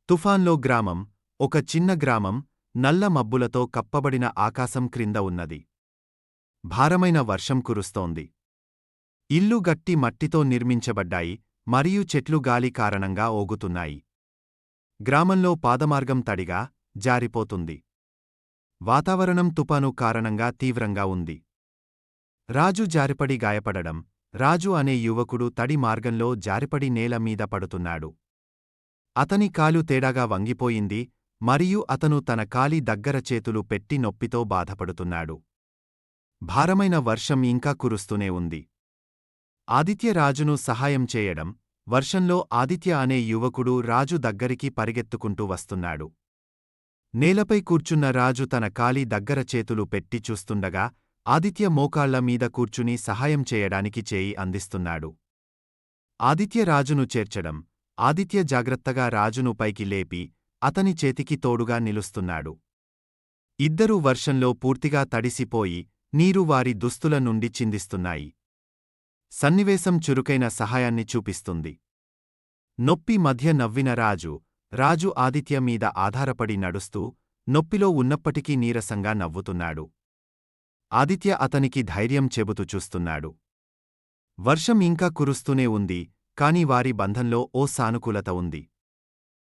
తుఫాన్లో గ్రామం, ఒక చిన్న గ్రామం, నల్ల మబ్బులతో కప్పబడిన ఆకాశం క్రింద ఉన్నది. భారమైన వర్షం కురుస్తోంది. ఇల్లు గట్టి మట్టితో నిర్మించబడ్డాయి, మరియు చెట్లు గాలి కారణంగా ఓగుతున్నాయి. గ్రామంలో పాదమార్గం తడిగా, జారిపోతుంది. వాతావరణం తుపాను కారణంగా తీవ్రంగా ఉంది. రాజు జారిపడి గాయపడడం. రాజు అనే యువకుడు తడి మార్గంలో జారిపడి నేల మీద పడుతున్నాడు. అతని కాలు తేడాగా వంగిపోయింది, మరియు అతను తన కాలి దగ్గర చేతులు పెట్టి నొప్పితో బాధపడుతున్నాడు. భారమైన వర్షం ఇంకా కురుస్తూనే ఉంది. ఆదిత్య రాజును సహాయం చేయడం. వర్షంలో ఆదిత్య అనే యువకుడు రాజు దగ్గరికి పరిగెత్తుకుంటూ వస్తున్నాడు. నేలపై కూర్చున్న రాజు తన కాలి దగ్గర చేతులు పెట్టి చూస్తుండగా, ఆదిత్య మోకాళ్ల మీద కూర్చుని సహాయం చేయడానికి చేయి అందిస్తున్నాడు. ఆదిత్య రాజును చేర్చడం. ఆదిత్య జాగ్రత్తగా రాజును పైకి లేపి, అతని చేతికి తోడుగా నిలుస్తున్నాడు. ఇద్దరూ వర్షంలో పూర్తిగా తడిసిపోయి, నీరు వారి దుస్తుల నుండి చిందిస్తున్నాయి. సన్నివేశం చురుకైన సహాయాన్ని చూపిస్తుంది. నొప్పి మధ్య నవ్విన రాజు ఆదిత్య మీద ఆధారపడి నడుస్తూ, నొప్పిలో ఉన్నప్పటికీ నీరసంగా నవ్వుతున్నాడు. ఆదిత్య అతనికి ధైర్యం చెబుతూ చూస్తున్నాడు. వర్షం ఇంకా కురుస్తూనే ఉంది, కాని వారి బంధంలో ఓ సానుకూలత ఉంది.